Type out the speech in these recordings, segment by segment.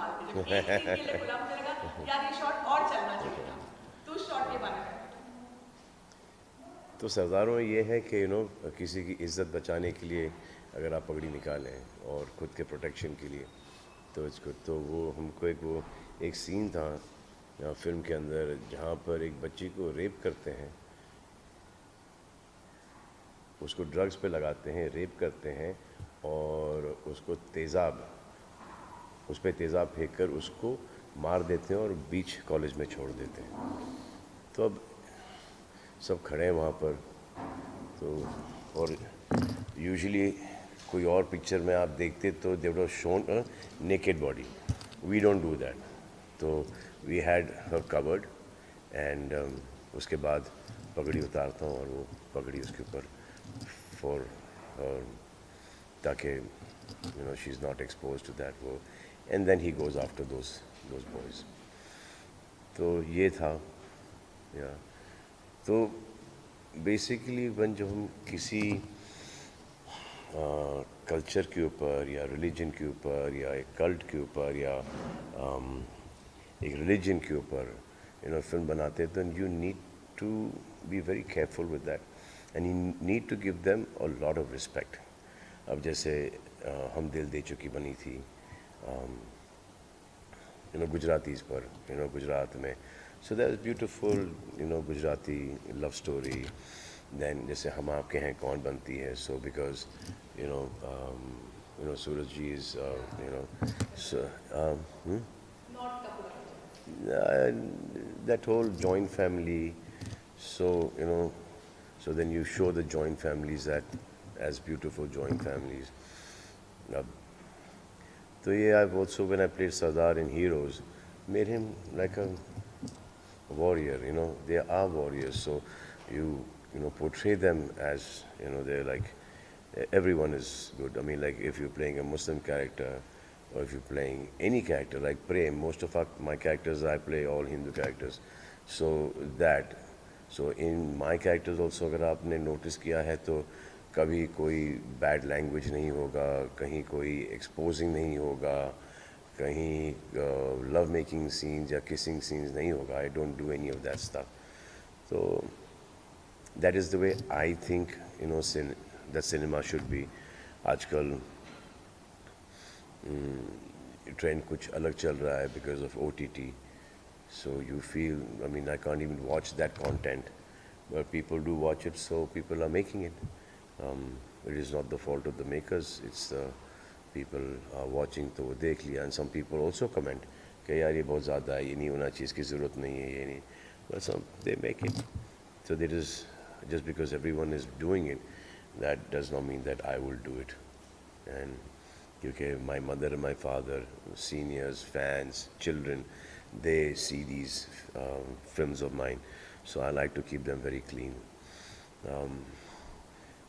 मार दी, जब एक सीन के लिए बोला मुझे लगा यार ये शॉट और चलना चाहिए था। तो उस शॉट के बारे में तो सरदारों में ये है कि किसी की इज्जत बचाने के लिए अगर आप पगड़ी निकालें और ख़ुद के प्रोटेक्शन के लिए, तो इसको तो वो हमको एक सीन था फिल्म के अंदर जहाँ पर एक बच्ची को रेप करते हैं, उसको ड्रग्स पे लगाते हैं, रेप करते हैं और उसको तेज़ाब उस पर तेज़ाब फेंक कर उसको मार देते हैं और बीच कॉलेज में छोड़ देते हैं। तो अब सब खड़े हैं वहाँ पर, तो और यूजुअली कोई और पिक्चर में आप देखते तो they would shown a naked body, we don't do that. तो we had her covered and उसके बाद पगड़ी उतारता हूँ और वो पगड़ी उसके ऊपर फॉर ताकि she is not expose to that वो, and then he goes after those boys. तो ये था या तो बेसिकली वन जब हम किसी कल्चर के ऊपर या रिलीजन के ऊपर या एक कल्ट के ऊपर या एक रिलीजन के ऊपर फिल्म बनाते हैं, तो you need to be very careful with that and you need to give them a lot of respect. अब जैसे हम दिल दे चुकी बनी थी गुजरातीज़ पर, गुजरात में, so that is beautiful Gujarati love story. Then जैसे हम आपके हैं कौन बनती है, so because Suraj ji is so, not Kapoor. uh, that whole joint family, so so then you show the joint families that as beautiful joint families. अब तो ये I've also, when I played Sardar in Heroes, made him like a warrior. They are warriors, so you portray them as they're like everyone is good. I mean, like if you're playing a Muslim character or if you're playing any character like Prem, most of my characters I play all Hindu characters, so that so in my characters also अगर आपने notice किया है तो कभी कोई bad language नहीं होगा, कहीं कोई एक्सपोजिंग नहीं होगा, कहीं लव मेकिंग सीन्स या किसिंग सीन्स नहीं होगा। I don't do any of that stuff. तो that is the way I think that cinema should be. आजकल ट्रेंड कुछ अलग चल रहा है because of OTT, so you feel, I mean, I can't even watch that content, but people do watch it, so people are making it. It is not the fault of the makers, it's the people are watching, तो वो देख लिया। And some people also comment कि यार ये बहुत ज़्यादा है, ये नहीं होना चाहिए, इसकी ज़रूरत नहीं है, ये नहीं, but some they make it। So there is, just because everyone is doing it, that does not mean that I will do it। And क्योंकि my mother and my father, seniors, fans, children, they see these films of mine, so I like to keep them very clean।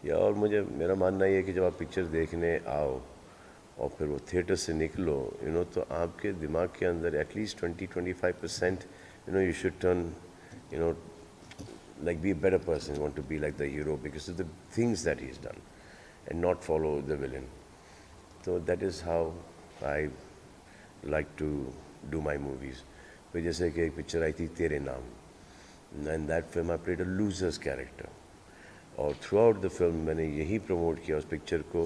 या और मेरा मानना ये है कि जब आप पिक्चर देखने आओ और फिर वो थिएटर से निकलो, तो आपके दिमाग के अंदर at least 20-25% you should turn, like be a better person, want to be like the hero because of the things that he's done and not follow the villain। So that is how I like to do my movies। फिर जैसे कि एक picture आई थी तेरे नाम, and that film I played a losers character, और through out the film मैंने यही प्रमोट किया उस पिक्चर को,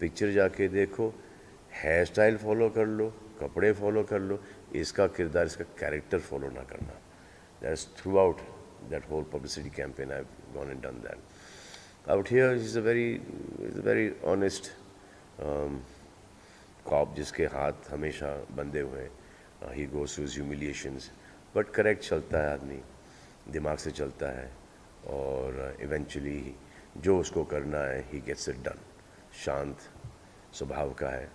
पिक्चर जाके देखो, हेयर स्टाइल फॉलो कर लो, कपड़े फॉलो कर लो, इसका किरदार, इसका कैरेक्टर फॉलो ना करना। That is throughout that whole publicity campaign I gone and done that. Out here is a very honest cop जिसके हाथ हमेशा बंधे हुए हैं। He goes to humiliations, but correct चलता है आदमी, दिमाग से चलता है, और इवेंचुअली जो उसको करना है ही गेट्स इट डन। शांत स्वभाव का है,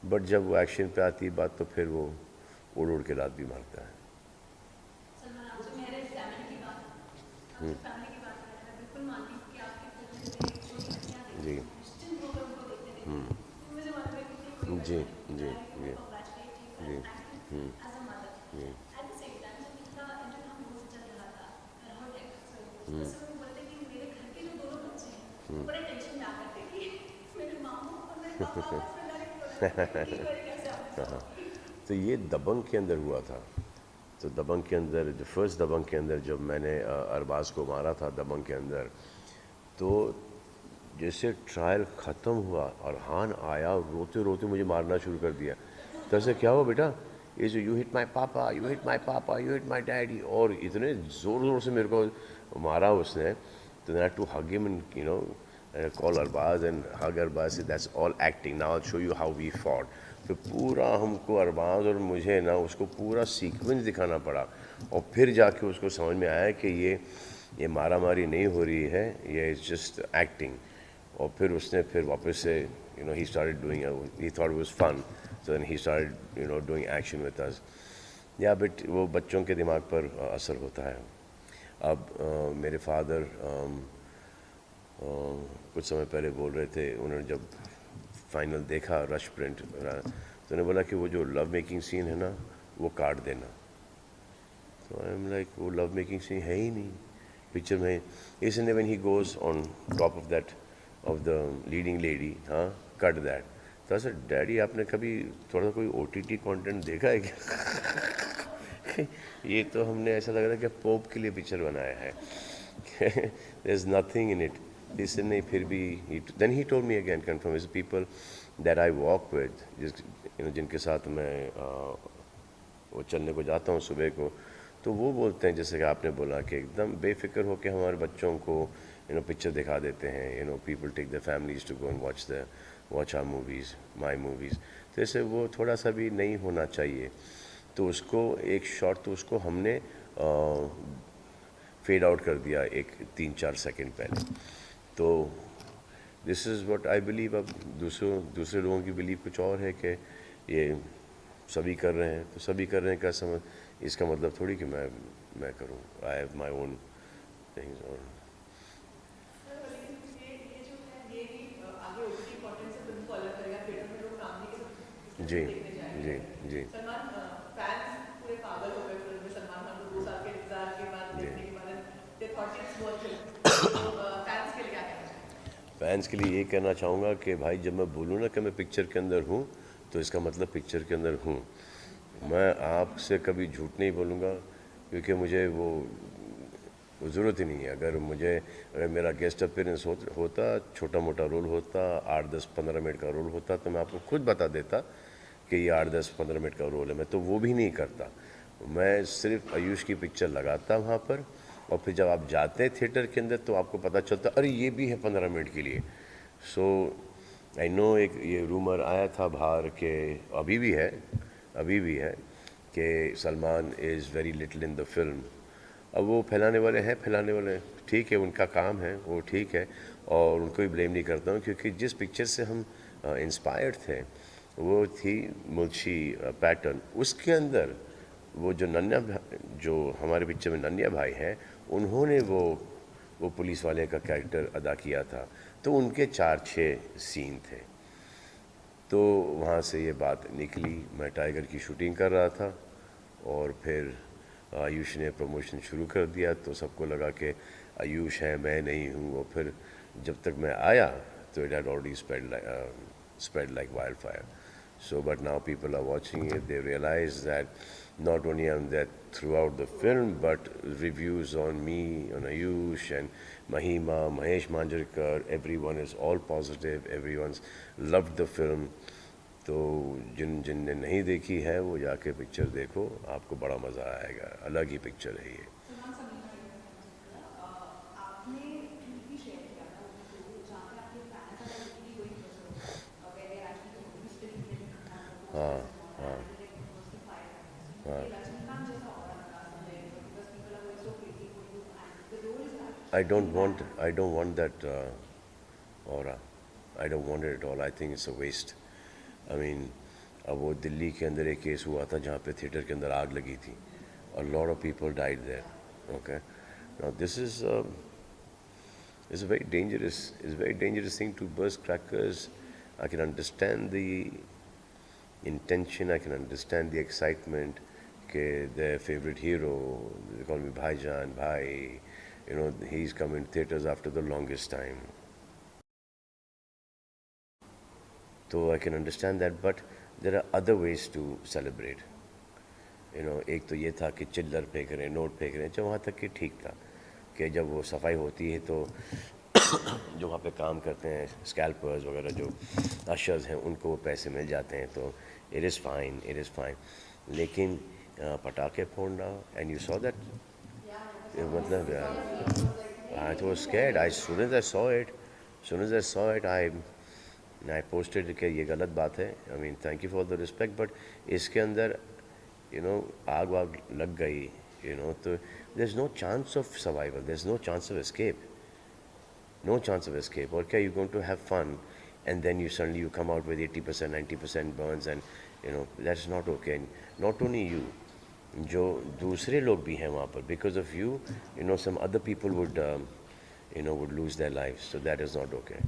बट जब वो एक्शन पे आती है बात, तो फिर वो उड़ उड़ के लात भी मारता है। सलमान, आपसे मेरे फैमिली की बात आपसे फैमिली की बात करें, मैं बिल्कुल मानती हूँ कि आपकी फिल्म में छोटी बच्चियाँ देखती जी हैं, निश्चिंत होकर उनको देखते देखते तो मुझे मालूम है कि उन्हें कोई जी प्रेशर नहीं जी होता है। जी आई कॉन्ग्रेचुलेट यू जी and thank you as a mother. At the same time जब इनका इंटरव्यू वो चल रहा था, मैं हर्ट एक तो उस समय वो बोलते कि मेरे घर के जो दोनों बच्चे हैं वो बड़े टेंशन में आकर थे कि मेरे मामू और मेरे पापा आपस में लड़े क्यों रहे हैं, डील करें कैसे अपनी प्रॉपर्टी। तो ये दबंग के अंदर हुआ था। तो दबंग के अंदर, जो फर्स्ट दबंग के अंदर जब मैंने अरबाज़ को मारा था दबंग के अंदर, तो जैसे ट्रायल ख़त्म हुआ और हान आया, रोते रोते मुझे मारना शुरू कर दिया। तो ऐसे क्या हुआ बेटा, ये जो यू हिट माई पापा, यू हिट माई पापा, यू हिट माई डैडी, और इतने ज़ोर ज़ोर से मेरे को मारा उसने। तो I too hug him and you know call Arbaz and hug Arbaz, say that's all acting, now I'll show you how we fought. तो पूरा हमको अरबाज और मुझे ना उसको पूरा सीक्वेंस दिखाना पड़ा, और फिर जाके उसको समझ में आया कि ये मारा मारी नहीं हो रही है, ये इज़ जस्ट एक्टिंग। और फिर उसने फिर वापस से you know he started doing, he thought it was fun, so then he started you know doing action with us. Yeah but वो बच्चों के दिमाग पर असर होता है। अब मेरे फादर कुछ समय पहले बोल रहे थे, उन्होंने जब फाइनल देखा रश प्रिंट, तो उन्होंने बोला कि वो जो लव मेकिंग सीन है ना वो काट देना। तो आई एम लाइक, वो लव मेकिंग सीन है ही नहीं पिक्चर में, इसलिए when he goes on top of that of the leading lady, हाँ कट दैट। तो सर डैडी आपने कभी थोड़ा सा कोई OTT कंटेंट देखा है क्या? ये तो हमने ऐसा लग रहा है कि पोप के लिए पिक्चर बनाया है। There is nothing in it. इससे नहीं, फिर भी then he told me again confirm is people that I walk with, you know जिनके साथ मैं वो चलने को जाता हूँ सुबह को, तो वो बोलते हैं जैसे कि आपने बोला कि एकदम बेफिक्र होकर हमारे बच्चों को यू नो पिक्चर दिखा देते हैं। You know people take the families to go and watch our movies, my movies. तो ऐसे वो थोड़ा सा भी नहीं होना चाहिए। तो उसको एक शॉट तो उसको हमने फेड आउट कर दिया एक 3-4 सेकंड पहले। तो this is what I believe. अब दूसरे लोगों की बिलीव कुछ और है कि ये सभी कर रहे हैं, तो सभी कर रहे हैं का समझ, इसका मतलब थोड़ी कि मैं करूं। I have my own things. और जी जी जी जी। फैंस के लिए ये कहना चाहूँगा कि भाई जब मैं बोलूँ ना कि मैं पिक्चर के अंदर हूँ, तो इसका मतलब पिक्चर के अंदर हूँ। मैं आपसे कभी झूठ नहीं बोलूँगा, क्योंकि मुझे वो ज़रूरत ही नहीं है। अगर मेरा गेस्ट अपीयरेंस होता, छोटा मोटा रोल होता, 8-10-15 मिनट का रोल होता, तो मैं आपको खुद बता देता कि ये 8-10-15 मिनट का रोल है। मैं तो वो भी नहीं करता। मैं सिर्फ आयुष की पिक्चर लगाता वहाँ पर, और फिर जब आप जाते हैं थिएटर के अंदर तो आपको पता चलता अरे ये भी है 15 मिनट के लिए। सो आई नो एक ये रूमर आया था बाहर के, अभी भी है कि Salman is very little in the film. अब वो फैलाने वाले ठीक है, उनका काम है, वो ठीक है, और उनको भी ब्लेम नहीं करता हूँ, क्योंकि जिस पिक्चर से हम इंस्पायर्ड थे वो थी मुल्शी पैटर्न। उसके अंदर वो जो हमारे पिक्चर में नन्या भाई हैं, उन्होंने वो पुलिस वाले का कैरेक्टर अदा किया था, तो उनके 4-6 सीन थे। तो वहाँ से ये बात निकली। मैं टाइगर की शूटिंग कर रहा था, और फिर आयुष ने प्रमोशन शुरू कर दिया, तो सबको लगा कि आयुष है, मैं नहीं हूँ। और फिर जब तक मैं आया तो it had already spread like wildfire. So, but now people are watching it, they realize that not only am that throughout the film, but reviews on me, on Ayush and Mahima, Mahesh Manjrekar, everyone is all positive, everyone's loved the film. तो जिनने नहीं देखी है वो जाके picture देखो, आपको बड़ा मज़ा आएगा, अलग ही पिक्चर है ये। हाँ हाँ हाँ। I don't want that aura. I don't want it at all. I think it's a waste. I mean, अब वो दिल्ली के अंदर एक केस हुआ था जहाँ पे थिएटर के अंदर आग लगी थी. A lot of people died there. Okay. Now this is a very dangerous thing to burst crackers. I can understand the intention. I can understand the excitement. Okay, their favorite hero, they call me Bhaijan, Bhai. You know, he's come in theaters after the longest time. So I can understand that, but there are other ways to celebrate. एक तो ये था कि चिल्लर फेंक रहे हैं, note फेंक रहे हैं, जो वहाँ तक कि ठीक था कि जब वो सफाई होती है तो जो वहाँ पे काम करते हैं स्कैल्पर्स वगैरह, जो अशर्स हैं, उनको वो पैसे मिल जाते हैं, तो it is fine, it is fine. लेकिन पटाखे फोड़ना, एंड यू सॉ दैट, मतलब I was scared. As soon as I saw it, I posted कि ये गलत बात है। I mean, thank you for the respect, but इसके अंदर आग वाग लग गई, तो there's no chance of survival, there's no chance of escape, no chance of escape. और क्या, you're going to have fun, and then you come out with 80%, 90% burns, and that's not okay. And not only you, जो दूसरे लोग भी हैं वहाँ पर, because of you, some other people would lose their lives, so that is not okay.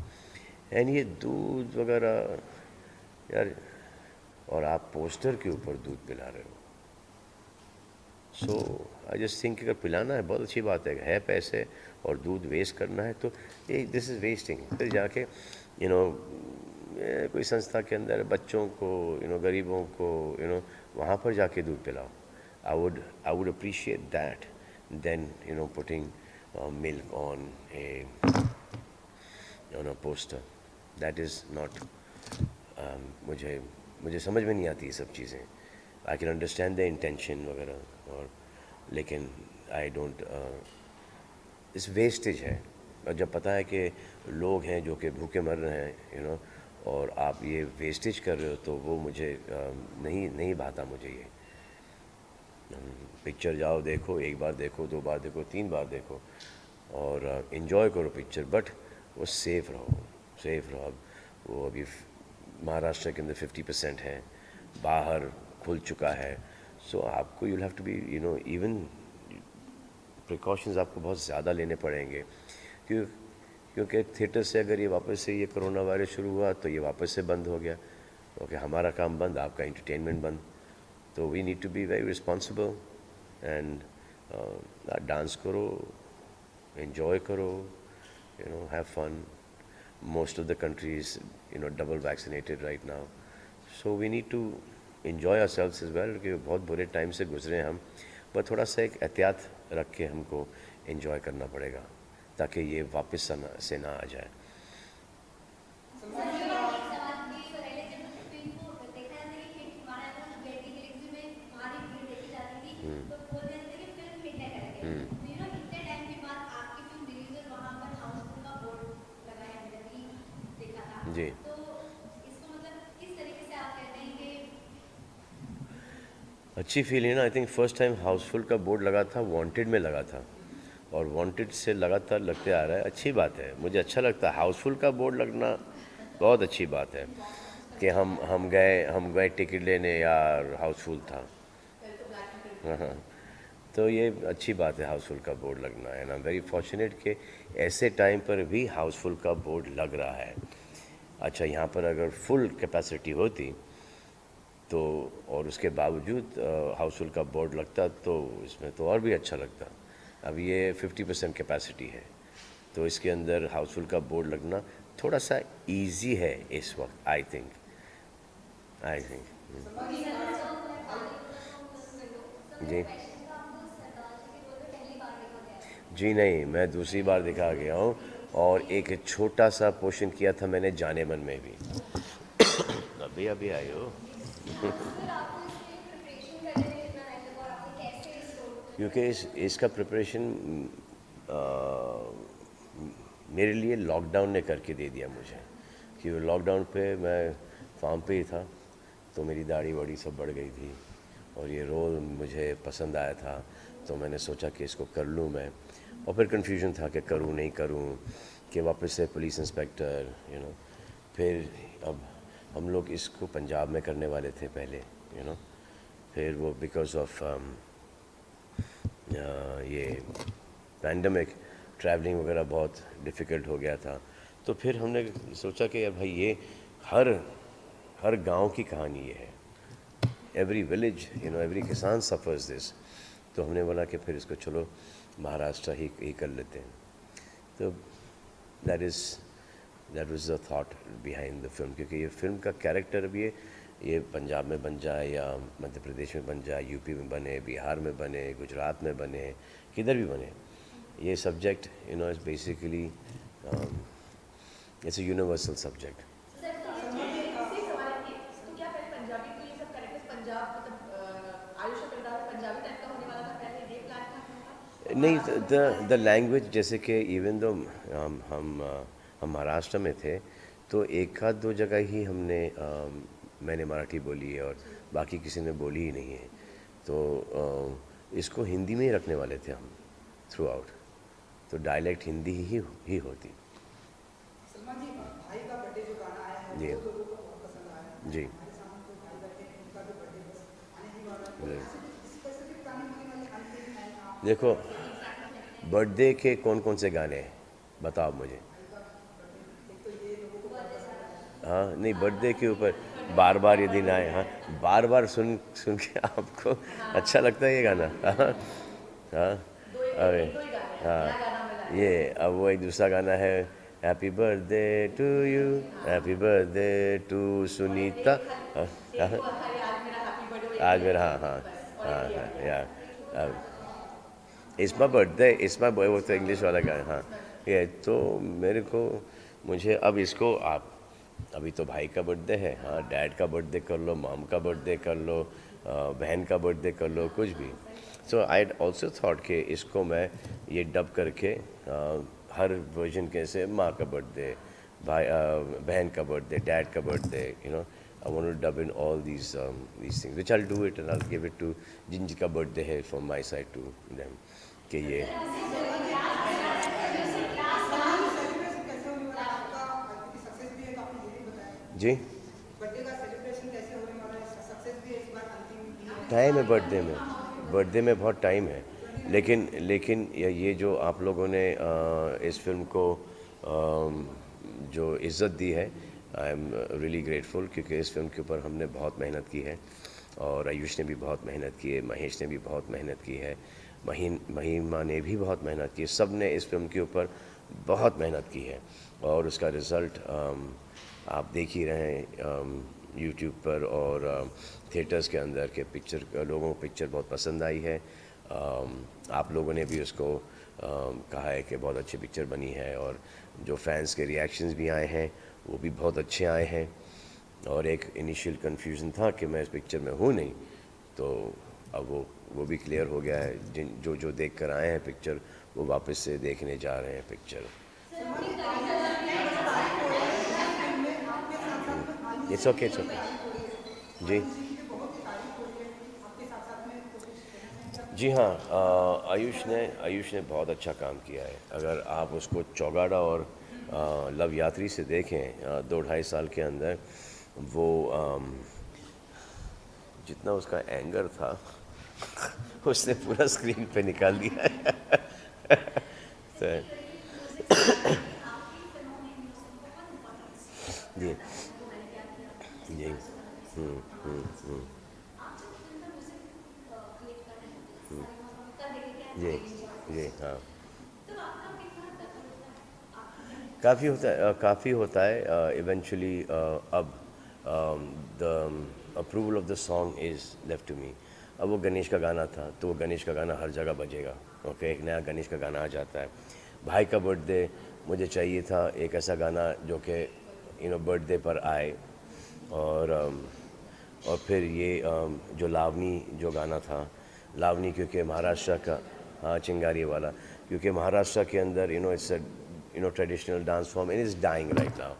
And ये दूध वगैरह यार, और आप पोस्टर के ऊपर दूध पिला रहे हो, सो आई जस्ट थिंक अगर पिलाना है बहुत अच्छी बात है पैसे, और दूध वेस्ट करना है तो दिस इज़ वेस्टिंग। फिर जाके कोई संस्था के अंदर बच्चों को, गरीबों को, वहाँ पर जाके दूध पिलाओ। I would appreciate that than putting milk on a poster. That is not मुझे समझ में नहीं आती ये सब चीज़ें। I can understand the intention वगैरह, और लेकिन I don't इस वेस्टेज है। और जब पता है कि लोग हैं जो कि भूखे मर रहे हैं, और आप ये वेस्टेज कर रहे हो, तो वो मुझे नहीं भाता मुझे ये। पिक्चर जाओ देखो, एक बार देखो, 2 बार देखो, 3 बार देखो, और इन्जॉय करो पिक्चर, बट वो सेफ़ रहो। अब वो अभी महाराष्ट्र के अंदर 50% है, बाहर खुल चुका है, सो आपको you'll have to be even precautions आपको बहुत ज़्यादा लेने पड़ेंगे, क्योंकि थिएटर से अगर ये वापस से ये कोरोना वायरस शुरू हुआ तो ये वापस से बंद हो गया, ओके, हमारा काम बंद, आपका एंटरटेनमेंट बंद। तो we need to be very responsible and dance करो, enjoy करो, have fun. Most of the country is double vaccinated right now, so we need to enjoy ourselves as well, क्योंकि बहुत बुरे टाइम से गुजरे हम, पर थोड़ा सा एक एहतियात रख के हमको enjoy करना पड़ेगा ताकि ये वापस से ना आ जाए। जी, अच्छी फील है ना। I think first time Housefull का बोर्ड लगा था, वांटेड में लगा था, और वांटेड से लगातार लगते आ रहा है। अच्छी बात है, मुझे अच्छा लगता है हाउसफुल का बोर्ड लगना, बहुत अच्छी बात है कि हम गए टिकट लेने, यार हाउसफुल था। हाँ, तो ये अच्छी बात है हाउसफुल का बोर्ड लगना है ना। वेरी फॉर्चुनेट कि ऐसे टाइम पर भी हाउसफुल का बोर्ड लग रहा है। अच्छा, यहाँ पर अगर फुल कैपेसिटी होती तो, और उसके बावजूद हाउसफुल का बोर्ड लगता, तो इसमें तो और भी अच्छा लगता। अब ये 50% कैपेसिटी है, तो इसके अंदर हाउसफुल का बोर्ड लगना थोड़ा सा इजी है इस वक्त, आई थिंक। जी जी नहीं, मैं दूसरी बार दिखा गया हूँ, और एक छोटा सा पोर्शन किया था मैंने जाने मन में भी। अभी आई हो। क्योंकि इसका प्रिपरेशन मेरे लिए लॉकडाउन ने करके दे दिया मुझे, कि लॉकडाउन पे मैं फार्म पे ही था, तो मेरी दाढ़ी वाड़ी सब बढ़ गई थी, और ये रोल मुझे पसंद आया था, तो मैंने सोचा कि इसको कर लूँ मैं। और फिर कन्फ्यूजन था कि करूँ नहीं करूँ, कि वापस से पुलिस इंस्पेक्टर, फिर अब हम लोग इसको पंजाब में करने वाले थे पहले, फिर वो बिकॉज ऑफ ये पैंडमिक, ट्रैवलिंग वगैरह बहुत डिफ़िकल्ट हो गया था, तो फिर हमने सोचा कि यार भाई ये हर गांव की कहानी ये है, एवरी विलेज, एवरी किसान सफ़र्स दिस, तो हमने बोला कि फिर इसको चलो महाराष्ट्र ही कर लेते हैं। तो that was the thought behind the film, क्योंकि ये फिल्म का कैरेक्टर अब ये ये पंजाब में बन जाए या मध्य प्रदेश में बन जाए, यूपी में बने, बिहार में बने, गुजरात में बने, किधर भी बने, ये subject is basically it's a universal subject. Salman ji इसी सवाल है कि तो क्या पहले पंजाबी को ये सब कैरेक्टर्स पंजाब मतलब आयुष का किरदार पंजाबी टाइप का होने वाला था, पहले ये प्लान था आपका? नहीं, द लैंग्वेज, जैसे कि इवन दो हम महाराष्ट्र में थे तो एक आध दो जगह ही मैंने मराठी बोली है और बाकी किसी ने बोली ही नहीं है, तो इसको हिंदी में ही रखने वाले थे हम थ्रू आउट, तो डायलेक्ट हिंदी ही होती। सलमान जी, भाई का बर्थडे जो गाना आया है जी। वो लोगों को बहुत पसंद आया है। जी। हमारे सामने तो भाई बैठे हैं, उनका भी बर्थडे बस आने ही वाला है। जी। ऐसे कुछ स्पेसिफिक प्लानिंग होने वाली अंतिम है आप? देखो, बर्थडे के कौन कौन से गाने हैं बताओ मुझे। एक तो ये लोगों को बहुत पसंद है। हाँ, नहीं, बर्थडे के ऊपर बार बार ये दिन आए, हाँ, बार बार सुन सुन के आपको अच्छा लगता है ये गाना? हाँ, हाँ, अरे हाँ, ये अब वो एक दूसरा गाना है, happy birthday to you, happy birthday to Sunita. हाँ, हाँ, आज मेरा, हाँ हाँ हाँ हाँ, yeah it's my birthday, it's my boy, वो तो इंग्लिश वाला गाना। हाँ, ये तो मुझे अब इसको आप, अभी तो भाई का बर्थडे है, हाँ, डैड का बर्थडे कर लो, मॉम का बर्थडे कर लो, बहन का बर्थडे कर लो, कुछ भी। सो आई ऑल्सो थॉट कि इसको मैं ये डब करके हर वर्जन कैसे, माँ का बर्थडे, भाई बहन का बर्थडे, डैड का birthday, I want to dub in all these things, which I'll do it and I'll give it to जिनका बर्थडे है from my side to them, कि ये सेलिब्रेशन कैसे होने वाला है आपका? क्योंकि सक्सेस भी है तो आपने ये भी बताया। जी, बर्थडे का सेलिब्रेशन कैसे होने वाला है? सक्सेस भी है इस बार, अंतिम भी है। टाइम है बर्थडे में बहुत टाइम है, लेकिन ये जो आप लोगों ने इस फिल्म को जो इज़्ज़त दी है, आई एम रियली ग्रेटफुल, क्योंकि इस फिल्म के ऊपर हमने बहुत मेहनत की है और आयुष ने भी बहुत मेहनत की है, महेश ने भी बहुत मेहनत की है, महिमा ने भी बहुत मेहनत की है, सब ने इस फिल्म के ऊपर बहुत मेहनत की है और उसका रिज़ल्ट आप देख ही रहे हैं यूट्यूब पर और थिएटर्स के अंदर के पिक्चर, लोगों को पिक्चर बहुत पसंद आई है। आप लोगों ने भी उसको कहा है कि बहुत अच्छी पिक्चर बनी है और जो फैंस के रिएक्शंस भी आए हैं वो भी बहुत अच्छे आए हैं और एक इनिशियल कन्फ्यूज़न था कि मैं इस पिक्चर में हूँ नहीं, तो अब वो भी क्लियर हो गया है। जो देख कर आए हैं पिक्चर वो वापस से देखने जा रहे हैं पिक्चर। इट्स ओके जी। जी हाँ, आयुष ने बहुत अच्छा काम किया है। अगर आप उसको चौगाड़ा और लव यात्री से देखें, 2-2.5 साल के अंदर वो जितना उसका एंगर था उसने पूरा स्क्रीन पे निकाल दिया है। तो जी जी जी जी हाँ, काफ़ी होता है इवेंचुअली। अब the approval of the song is left to me. अब वो गणेश का गाना था तो वो गणेश का गाना हर जगह बजेगा, ओके, एक नया गणेश का गाना आ जाता है। भाई का बर्थडे मुझे चाहिए था एक ऐसा गाना जो कि बर्थडे पर आए और फिर ये जो लावनी जो गाना था, लावनी क्योंकि महाराष्ट्र का, हाँ, चिंगारी वाला, क्योंकि महाराष्ट्र के अंदर it's traditional dance form and is dying right now,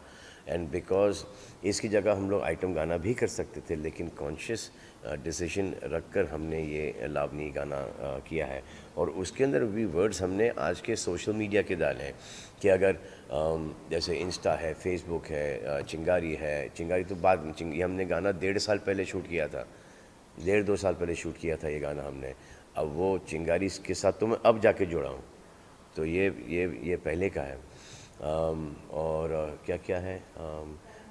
and because इसकी जगह हम लोग आइटम गाना भी कर सकते थे, लेकिन कॉन्शियस डिसीजन रखकर हमने ये लावनी गाना किया है और उसके अंदर भी वर्ड्स हमने आज के सोशल मीडिया के डाले हैं कि अगर जैसे इंस्टा है, फेसबुक है, चिंगारी तो बाद में, ये हमने गाना 1.5 साल पहले शूट किया था, 1.5-2 साल पहले शूट किया था ये गाना हमने। अब वो चिंगारी के साथ तो मैं अब जाके जोड़ा हूँ, तो ये पहले का है। और क्या क्या है,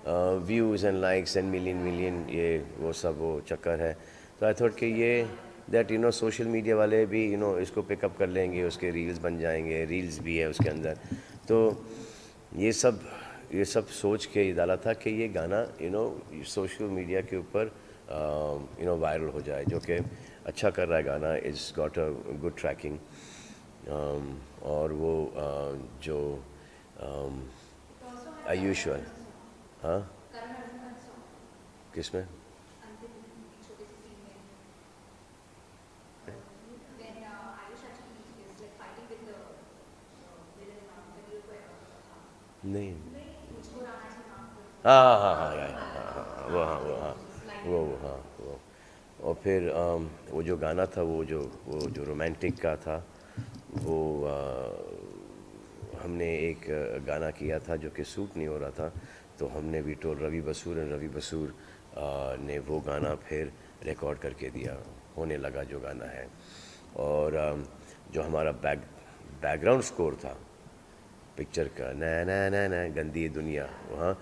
views and likes and million ये वो सब वो चक्कर है। तो आई थॉट कि ये दैट सोशल मीडिया वाले भी इसको पिकअप कर लेंगे, उसके रील्स बन जाएंगे, रील्स भी है उसके अंदर, तो ये सब ये सब सोच के ही डाला था कि ये गाना सोशल मीडिया के ऊपर वायरल हो जाए, जो कि अच्छा कर रहा है गाना, it's got a good tracking. और वो जो आयुष वाला, हाँ किसमें? नहीं, हाँ हाँ हाँ हाँ हाँ वो हाँ वो हाँ वो हाँ वो। और फिर वो जो गाना था, वो जो रोमांटिक का था, वो हमने एक गाना किया था जो कि सूट नहीं हो रहा था, तो हमने भी टोल रवि बसूर ने वो गाना फिर रिकॉर्ड करके दिया, होने लगा जो गाना है। और जो हमारा बैकग्राउंड स्कोर था पिक्चर का, ना ना ना ना गंदी दुनिया, वहाँ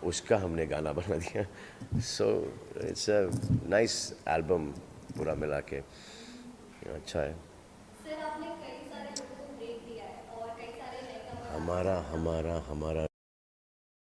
उसका हमने गाना बना दिया। So it's a nice album पूरा मिला के, अच्छा है। सर आपने कई सारे लोगों को ब्रेक दिया है और कई सारे नए कमर हमारा हमारा हमारा